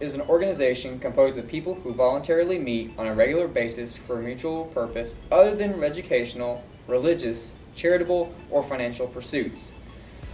is an organization composed of people who voluntarily meet on a regular basis for a mutual purpose other than educational, religious, charitable, or financial pursuits.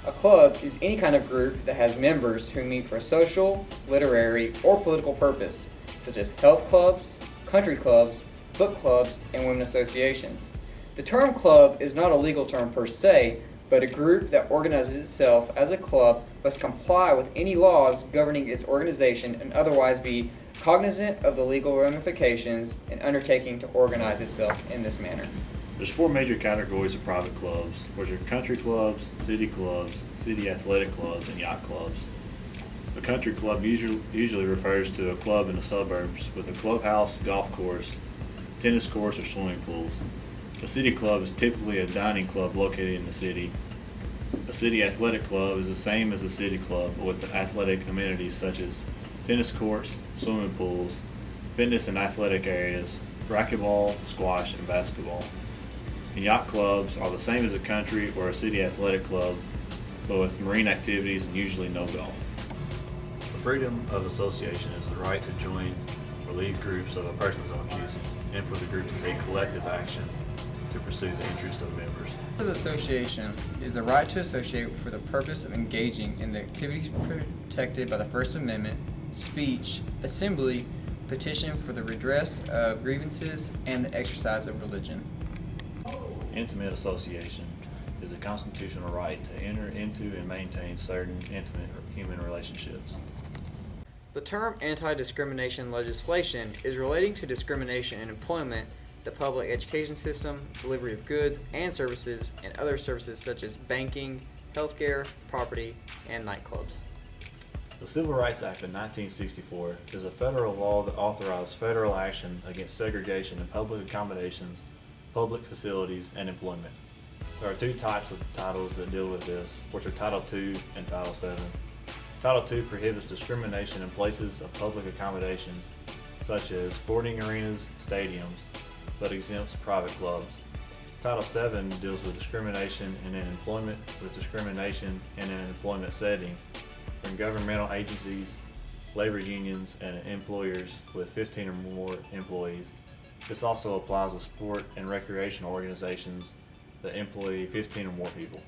A club is any kind of group that has members who meet for a social, literary, or political purpose, such as health clubs, country clubs, book clubs, and women associations. The term club is not a legal term per se, but a group that organizes itself as a club must comply with any laws governing its organization and otherwise be cognizant of the legal ramifications in undertaking to organize itself in this manner. There's four major categories of private clubs, which are country clubs, city athletic clubs, and yacht clubs. A country club usually refers to a club in the suburbs with a clubhouse, golf course, tennis courts, or swimming pools. A city club is typically a dining club located in the city. A city athletic club is the same as a city club with athletic amenities such as tennis courts, swimming pools, fitness and athletic areas, racquetball, squash, and basketball. And yacht clubs are the same as a country or a city athletic club, but with marine activities and usually no golf. The freedom of association is the right to join or lead groups of a person's own choosing, and for the group to take collective action to pursue the interests of members. The association is the right to associate for the purpose of engaging in the activities protected by the First Amendment, speech, assembly, petition for the redress of grievances, and the exercise of religion. Intimate association is a constitutional right to enter into and maintain certain intimate human relationships. The term anti-discrimination legislation is relating to discrimination in employment, the public education system, delivery of goods and services, and other services such as banking, healthcare, property, and nightclubs. The Civil Rights Act of 1964 is a federal law that authorized federal action against segregation in public accommodations, public facilities, and employment. There are two types of titles that deal with this, which are Title II and Title VII. Title II prohibits discrimination in places of public accommodations, such as sporting arenas, stadiums, but exempts private clubs. Title VII deals with discrimination in an employment with discrimination in an employment setting from governmental agencies, labor unions, and employers with 15 or more employees. This also applies to sport and recreational organizations that employ 15 or more people.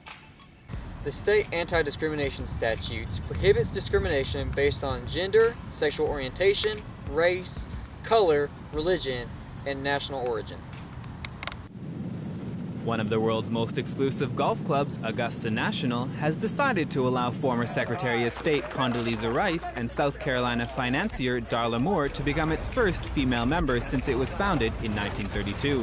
The state anti-discrimination statutes prohibits discrimination based on gender, sexual orientation, race, color, religion, and national origin. One of the world's most exclusive golf clubs, Augusta National, has decided to allow former Secretary of State Condoleezza Rice and South Carolina financier Darla Moore to become its first female member since it was founded in 1932.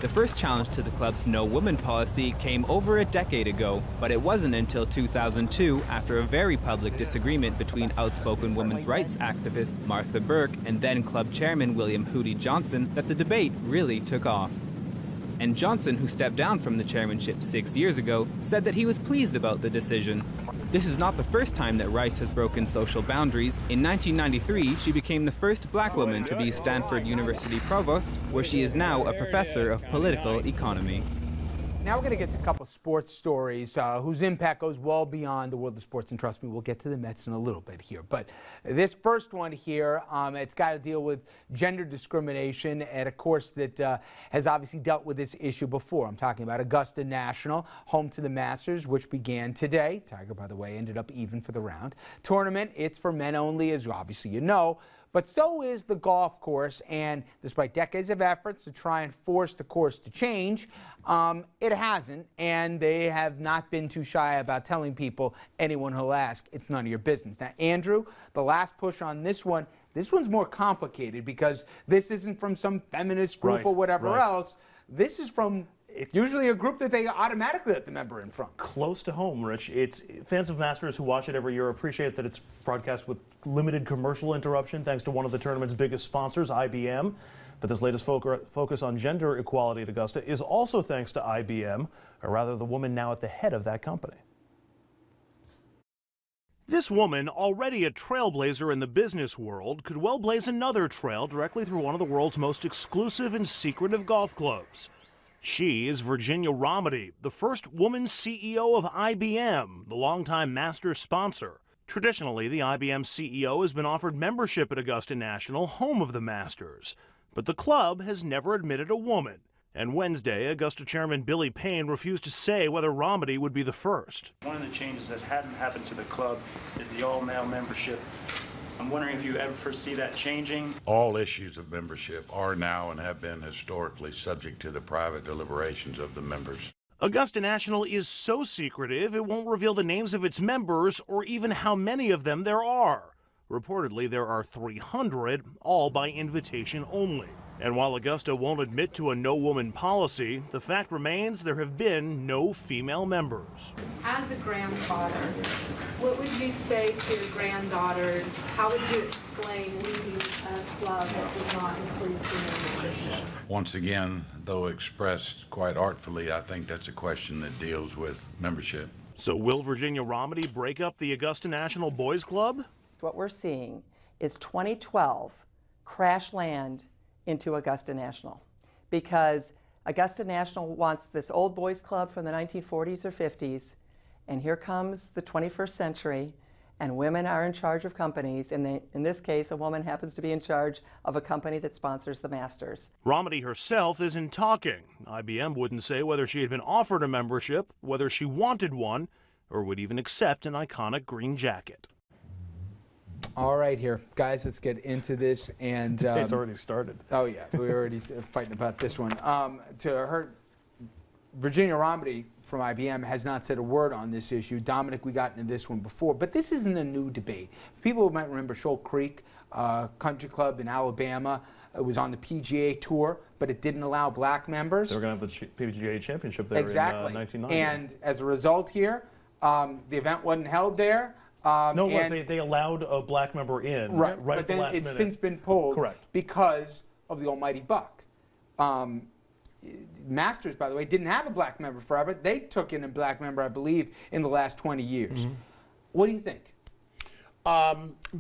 The first challenge to the club's no woman policy came over a decade ago, but it wasn't until 2002, after a very public disagreement between outspoken women's rights activist Martha Burke and then club chairman William Hootie Johnson, that the debate really took off. And Johnson, who stepped down from the chairmanship 6 years ago, said that he was pleased about the decision. This is not the first time that Rice has broken social boundaries. In 1993, she became the first black woman to be Stanford University provost, where she is now a professor of political economy. Now we're going to get to a couple sports stories whose impact goes well beyond the world of sports, and trust me, we'll get to the Mets in a little bit here. But this first one here, it's got to deal with gender discrimination, and of course that has obviously dealt with this issue before. I'm talking about Augusta National, home to the Masters, which began today. Tiger, by the way, ended up even for the round. Tournament, it's for men only, as obviously you know. But so is the golf course, and despite decades of efforts to try and force the course to change, it hasn't, and they have not been too shy about telling people, anyone who'll ask, it's none of your business. Now, Andrew, the last push on this one's more complicated because this isn't from some feminist group or whatever else. This is from usually a group that they automatically let the member in from. Close to home, Rich. It's fans of Masters who watch it every year appreciate that it's broadcast with limited commercial interruption thanks to one of the tournament's biggest sponsors, IBM. But this latest focus on gender equality at Augusta is also thanks to IBM, or rather the woman now at the head of that company. This woman, already a trailblazer in the business world, could well blaze another trail directly through one of the world's most exclusive and secretive golf clubs. She is Virginia Romedy, the first woman CEO of IBM, the longtime Masters sponsor. Traditionally, the IBM CEO has been offered membership at Augusta National, home of the Masters. But the club has never admitted a woman. And Wednesday, Augusta Chairman Billy Payne refused to say whether Romedy would be the first. One of the changes that hadn't happened to the club is the all-male membership. I'm wondering if you ever foresee that changing. All issues of membership are now and have been historically subject to the private deliberations of the members. Augusta National is so secretive it won't reveal the names of its members or even how many of them there are. Reportedly, there are 300, all by invitation only. And while Augusta won't admit to a no-woman policy, the fact remains there have been no female members. As a grandfather, what would you say to your granddaughters? How would you explain leading a club that does not include female membership? Once again, though expressed quite artfully, I think that's a question that deals with membership. So will Virginia Romedy break up the Augusta National Boys Club? What we're seeing is 2012 crash land into Augusta National, because Augusta National wants this old boys club from the 1940s or 50s, and here comes the 21st century, and women are in charge of companies, and in this case, a woman happens to be in charge of a company that sponsors the Masters. Romedy herself isn't talking. IBM wouldn't say whether she had been offered a membership, whether she wanted one, or would even accept an iconic green jacket. All right, here, guys, let's get into this. And It's already started. oh yeah, we're already fighting about this one. To her, Virginia Romedy from IBM has not said a word on this issue. Dominic, we got into this one before, but this isn't a new debate. People might remember Shoal Creek Country Club in Alabama. It was on the PGA Tour, but it didn't allow black members. They were going to have the PGA Championship there exactly. in 1990. And as a result here, the event wasn't held there. No, it was. They allowed a black member in right but at the then last it's minute. since been pulled. Correct. Because of the almighty buck. Masters, by the way, didn't have a black member forever. They took in a black member, I believe, in the last 20 years. Mm-hmm. What do you think?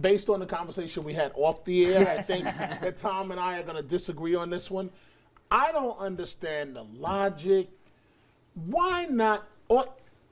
Based on the conversation we had off the air, I think that Tom and I are going to disagree on this one. I don't understand the logic. Why not? Or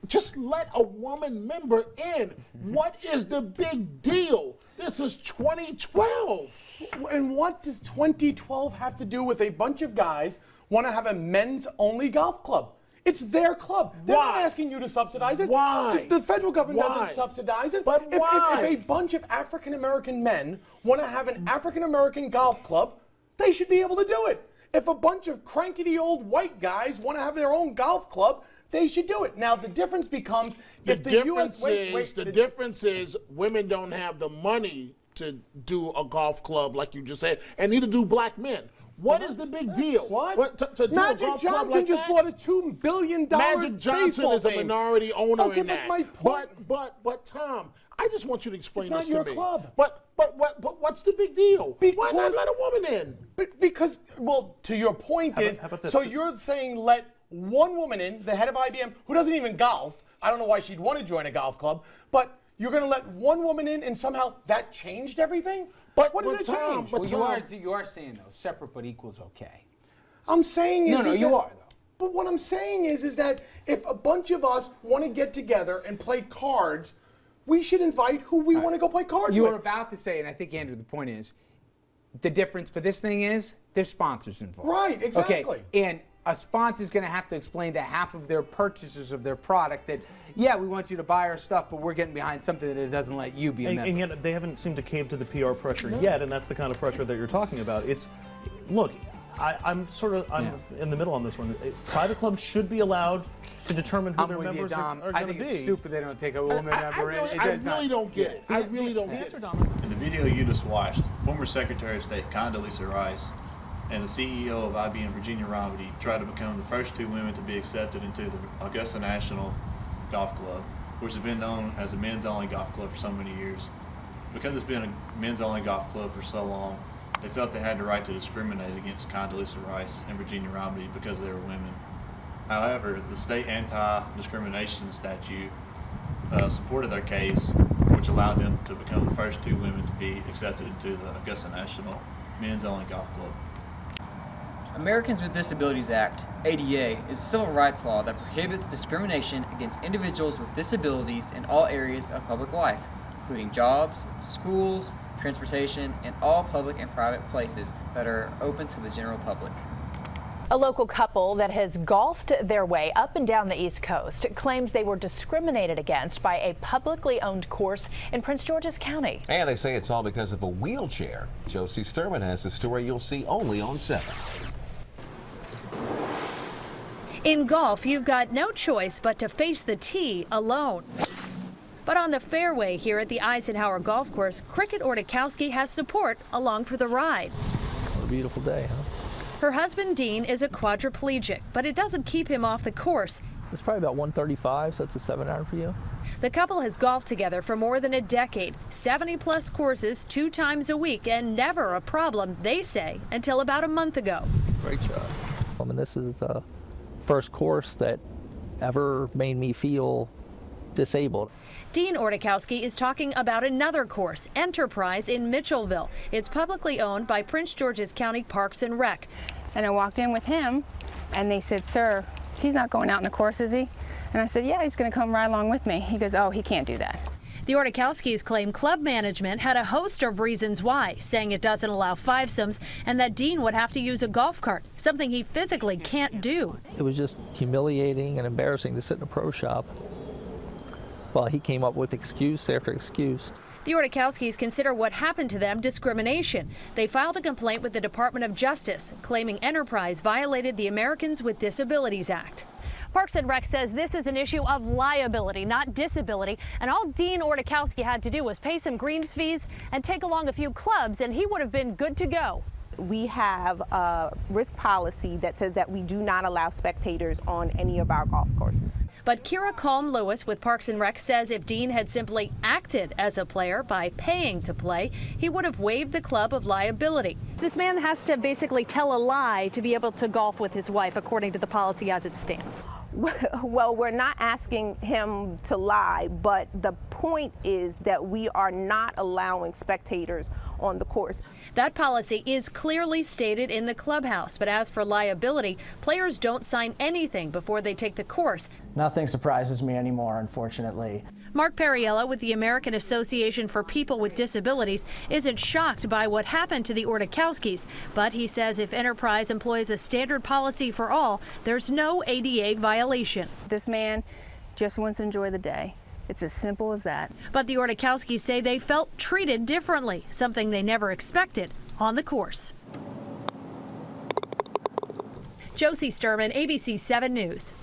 just let a woman member in. What is the big deal? This is 2012. And what does 2012 have to do with a bunch of guys want to have a men's-only golf club? It's their club. They're not asking you to subsidize it. Why? The federal government Why? doesn't subsidize it. But why? If a bunch of African-American men want to have an African-American golf club, they should be able to do it. If a bunch of crankety old white guys want to have their own golf club, they should do it. Now, the difference becomes The difference is women don't have the money to do a golf club like you just said, and neither do black men. What is the big deal? What? To do Magic a golf Johnson club like just that? bought a $2 billion Magic Johnson baseball is a team. minority owner Okay, in but that. my point. But Tom, I just want you to explain It's this not to your me. club. But what's the big deal? Why not let a woman in? Because, well, to your point is, how about this? so you're saying let one woman in, the head of IBM, who doesn't even golf. I don't know why she'd want to join a golf club, but you're going to let one woman in, and somehow that changed everything? What did it change? Well, you are saying, though, separate but equals okay. I'm saying is... No, is you that, are, though. But what I'm saying is that if a bunch of us want to get together and play cards, we should invite who we want to go play cards You with. were about to say, and I think, Andrew, the point is, the difference for this thing is there's sponsors involved. Right, exactly. Okay, and a sponsor's going to have to explain to half of their purchasers of their product that, yeah, we want you to buy our stuff, but we're getting behind something that it doesn't let you be a member. And yet they haven't seemed to cave to the PR pressure yet, and that's the kind of pressure that you're talking about. It's, look, I'm in the middle on this one. Private clubs should be allowed to determine who their with you, members Dom. are I going to think be. it's stupid they don't take a woman member in. I really don't get it. I really don't get it. In the video you just watched, former Secretary of State Condoleezza Rice and the CEO of IBM, Virginia Romedy, tried to become the first two women to be accepted into the Augusta National Golf Club, which has been known as a men's-only golf club for so many years. Because it's been a men's-only golf club for so long, they felt they had the right to discriminate against Condoleezza Rice and Virginia Romedy because they were women. However, the state anti-discrimination statute supported their case, which allowed them to become the first two women to be accepted into the Augusta National men's-only golf club. Americans with Disabilities Act, ADA, is a civil rights law that prohibits discrimination against individuals with disabilities in all areas of public life. including jobs, schools, transportation, and all public and private places that are open to the general public. A local couple that has golfed their way up and down the East Coast claims they were discriminated against by a publicly owned course in Prince George's County. And they say it's all because of a wheelchair. Josie Sturman has a story you'll see only on 7. In golf, you've got no choice but to face the tee alone. But on the fairway here at the Eisenhower Golf Course, Cricket Ortikowski has support along for the ride. What a beautiful day, huh? Her husband, Dean, is a quadriplegic, but it doesn't keep him off the course. It's probably about 135, so that's a 7-iron for you. The couple has golfed together for more than a decade, 70-plus courses 2 times a week, and never a problem, they say, until about a month ago. Great job. I mean, this is the first course that ever made me feel disabled. Dean Ortikowski is talking about another course, Enterprise in Mitchellville. It's publicly owned by Prince George's County Parks and Rec. And I walked in with him, and they said, "Sir, he's not going out in the course, is he?" And I said, "Yeah, he's going to come right along with me." He goes, "Oh, he can't do that." The Ortikowskis claim club management had a host of reasons why, saying it doesn't allow fivesomes and that Dean would have to use a golf cart, something he physically can't do. It was just humiliating and embarrassing to sit in a pro shop while he came up with excuse after excuse. The Ortikowskis consider what happened to them discrimination. They filed a complaint with the Department of Justice, claiming Enterprise violated the Americans with Disabilities Act. Parks and Rec says this is an issue of liability, not disability, and all Dean Ortikowski had to do was pay some greens fees and take along a few clubs, and he would have been good to go. We have a risk policy that says that we do not allow spectators on any of our golf courses. But Kira Calm-Lewis with Parks and Rec says if Dean had simply acted as a player by paying to play, he would have waived the club of liability. This man has to basically tell a lie to be able to golf with his wife, according to the policy as it stands. Well, we're not asking him to lie, but the point is that we are not allowing spectators on the course. That policy is clearly stated in the clubhouse, but as for liability, players don't sign anything before they take the course. Nothing surprises me anymore, unfortunately. Mark Perriello with the American Association for People with Disabilities isn't shocked by what happened to the Ortikowskis, but he says if Enterprise employs a standard policy for all, there's no ADA violation. This man just wants to enjoy the day. It's as simple as that. But the Ortikowskis say they felt treated differently, something they never expected on the course. Josie Sturman, ABC 7 News.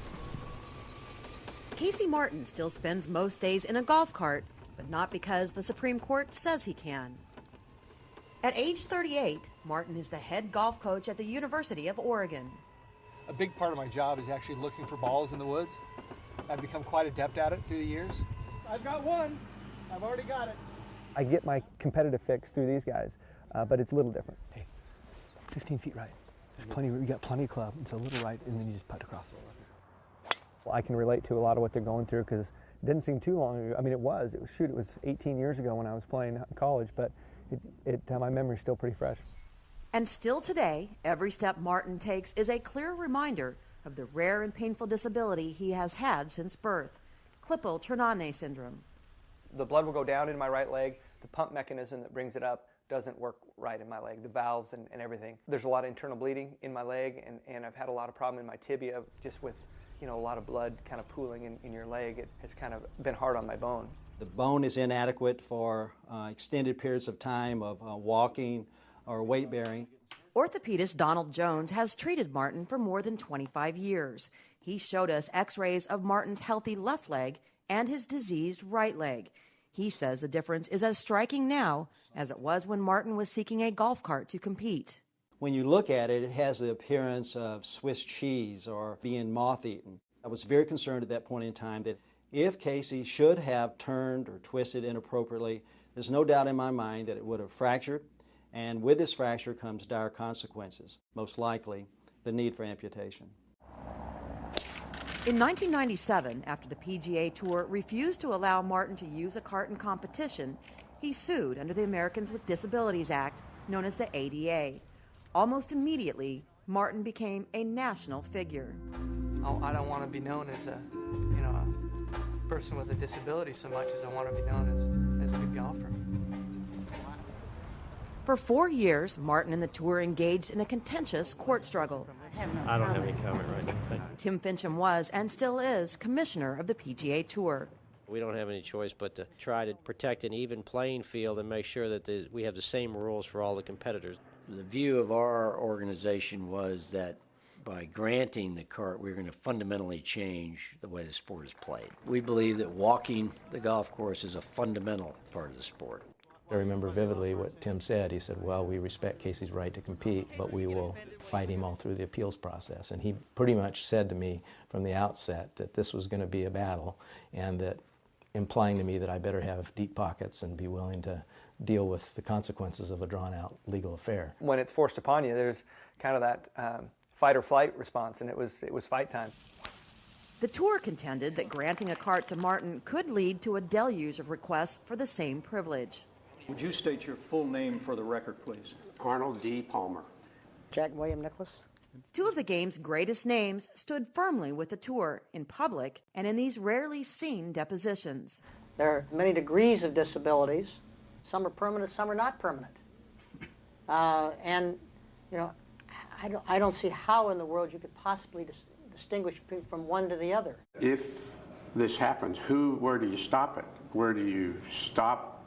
Casey Martin still spends most days in a golf cart, but not because the Supreme Court says he can. At age 38, Martin is the head golf coach at the University of Oregon. A big part of my job is actually looking for balls in the woods. I've become quite adept at it through the years. I've got one. I've already got it. I get my competitive fix through these guys, but it's a little different. Hey, 15 feet right. There's plenty. We got plenty of club. It's a little right, and then you just putt across. Well, I can relate to a lot of what they're going through because it didn't seem too long ago. I mean, it was 18 years ago when I was playing in college, but my memory's still pretty fresh. And still today, every step Martin takes is a clear reminder of the rare and painful disability he has had since birth, Klippel-Trenaunay syndrome. The blood will go down in my right leg. The pump mechanism that brings it up doesn't work right in my leg, the valves and everything. There's a lot of internal bleeding in my leg, and I've had a lot of problem in my tibia just with a lot of blood kind of pooling in your leg. It has kind of been hard on my bone. The bone is inadequate for extended periods of time of walking or weight bearing. Orthopedist Donald Jones has treated Martin for more than 25 years. He showed us x-rays of Martin's healthy left leg and his diseased right leg. He says the difference is as striking now as it was when Martin was seeking a golf cart to compete. When you look at it, it has the appearance of Swiss cheese or being moth-eaten. I was very concerned at that point in time that if Casey should have turned or twisted inappropriately, there's no doubt in my mind that it would have fractured, and with this fracture comes dire consequences, most likely the need for amputation. In 1997, after the PGA Tour refused to allow Martin to use a cart in competition, he sued under the Americans with Disabilities Act, known as the ADA. Almost immediately, Martin became a national figure. I don't want to be known as a person with a disability so much as I want to be known as guy's a good golfer. For 4 years, Martin and the tour engaged in a contentious court struggle. I don't have any comment right now. Thank you. Tim Fincham was, and still is, commissioner of the PGA Tour. We don't have any choice but to try to protect an even playing field and make sure that we have the same rules for all the competitors. The view of our organization was that by granting the cart, we're going to fundamentally change the way the sport is played. We believe that walking the golf course is a fundamental part of the sport. I remember vividly what Tim said. He said, well, we respect Casey's right to compete, but we will fight him all through the appeals process. And he pretty much said to me from the outset that this was going to be a battle, and that implying to me that I better have deep pockets and be willing to deal with the consequences of a drawn-out legal affair. When it's forced upon you, there's kind of that fight or flight response, and it was fight time. The tour contended that granting a cart to Martin could lead to a deluge of requests for the same privilege. Would you state your full name for the record, please? Arnold D. Palmer. Jack William Nicholas. Two of the game's greatest names stood firmly with the tour in public and in these rarely seen depositions. There are many degrees of disabilities. Some are permanent, some are not permanent. And, you know, I don't see how in the world you could possibly distinguish from one to the other. If this happens, where do you stop it? Where do you stop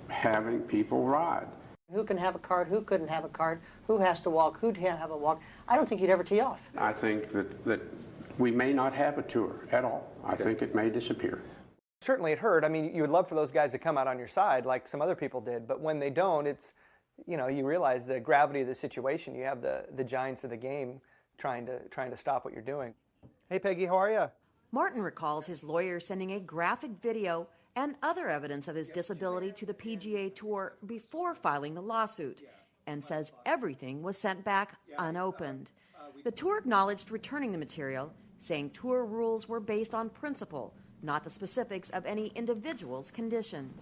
having people ride? Who can have a cart, who couldn't have a cart, who has to walk, who can't have a walk. I don't think you'd ever tee off. I think that we may not have a tour at all. I think it may disappear. Certainly it hurt. I mean, you would love for those guys to come out on your side like some other people did, but when they don't, it's, you know, you realize the gravity of the situation. You have the giants of the game trying to stop what you're doing. Hey, Peggy, how are you? Martin recalls his lawyer sending a graphic video and other evidence of his disability to the PGA Tour before filing the lawsuit, and says everything was sent back unopened. The tour acknowledged returning the material, saying tour rules were based on principle, not the specifics of any individual's condition.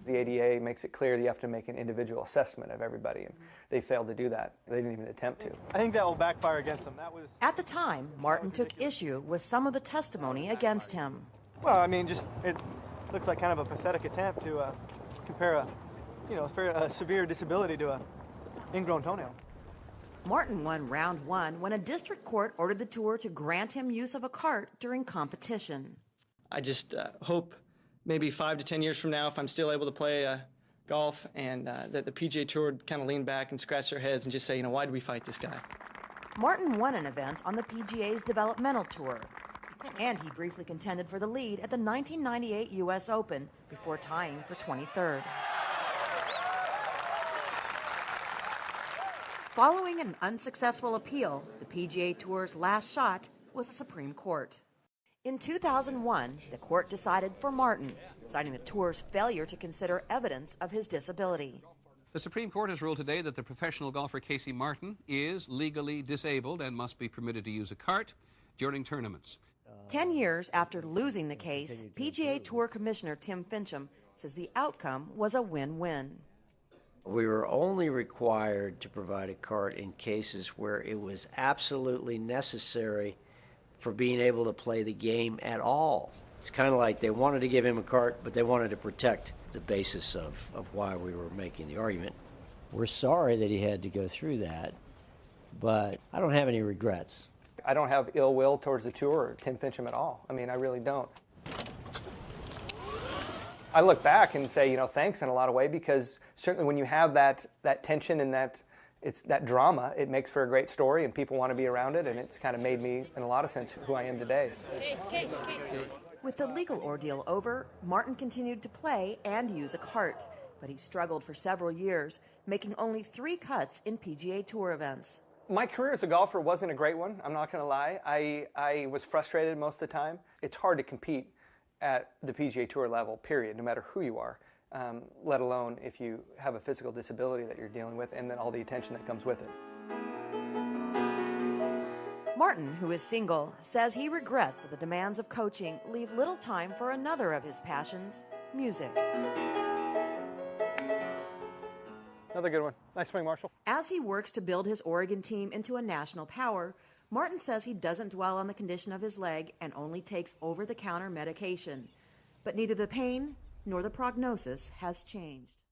The ADA makes it clear that you have to make an individual assessment of everybody, and they failed to do that. They didn't even attempt to. I think that will backfire against them. At the time, Martin took issue with some of the testimony against him. Well, I mean, it looks like kind of a pathetic attempt to compare a severe disability to an ingrown toenail. Martin won round one when a district court ordered the tour to grant him use of a cart during competition. I just hope maybe 5 to 10 years from now, if I'm still able to play golf, and that the PGA Tour would kind of lean back and scratch their heads and just say, you know, why did we fight this guy? Martin won an event on the PGA's developmental tour, and he briefly contended for the lead at the 1998 U.S. Open before tying for 23rd. Following an unsuccessful appeal, the PGA Tour's last shot was the Supreme Court. In 2001, the court decided for Martin, citing the tour's failure to consider evidence of his disability. The Supreme Court has ruled today that the professional golfer Casey Martin is legally disabled and must be permitted to use a cart during tournaments. 10 years after losing the case, PGA Tour Commissioner Tim Fincham says the outcome was a win-win. We were only required to provide a cart in cases where it was absolutely necessary for being able to play the game at all. It's kind of like they wanted to give him a cart, but they wanted to protect the basis of why we were making the argument. We're sorry that he had to go through that, but I don't have any regrets. I don't have ill will towards the tour or Tim Fincham at all. I mean, I really don't. I look back and say, you know, thanks in a lot of ways, because certainly when you have that tension and that drama, it makes for a great story and people want to be around it, and it's kind of made me, in a lot of sense, who I am today. With the legal ordeal over, Martin continued to play and use a cart, but he struggled for several years, making only 3 cuts in PGA Tour events. My career as a golfer wasn't a great one, I'm not going to lie. I was frustrated most of the time. It's hard to compete at the PGA Tour level, period, no matter who you are, let alone if you have a physical disability that you're dealing with and then all the attention that comes with it. Martin, who is single, says he regrets that the demands of coaching leave little time for another of his passions, music. Another good one. Nice swing, Marshall. As he works to build his Oregon team into a national power, Martin says he doesn't dwell on the condition of his leg and only takes over-the-counter medication. But neither the pain nor the prognosis has changed.